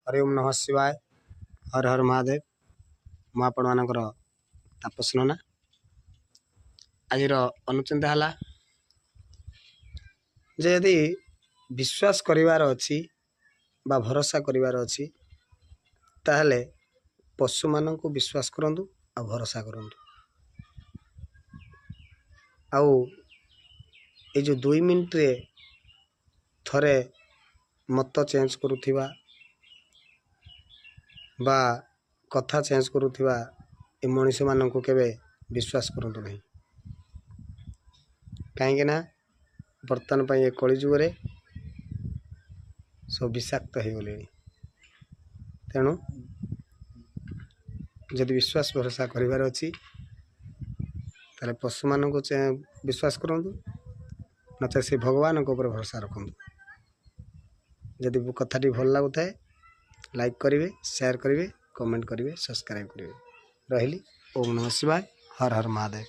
हरि ओम नमः शिवाय हर हर महादेव मु आपण मानकर तापस नना आज अनुचिंता है यदि विश्वास करिवार अच्छी बा भरोसा करिवार अच्छी ताहले पशु मान को विश्वास करंतु आ भरोसा करंतु। आउ ये जो 2 मिनट रे थरे मत चेंज करुथिबा बा कथा चेंज करुथिबा ए मनीष मान को केबे विश्वास करंतु नहीं। कहीं ना बर्तमान पर कली जुग सब विषाक्त हो गले तेणु जदि विश्वास भरोसा करिवार अच्छी ताले पशु मान को विश्वास करंतु नचे से भगवान को ऊपर भरोसा रखंतु। जदि कथाटी भल लगुए लाइक करेंगे शेयर करेंगे कमेंट करेंगे सब्सक्राइब करेंगे। रही ओम नमः शिवाय हर हर महादेव।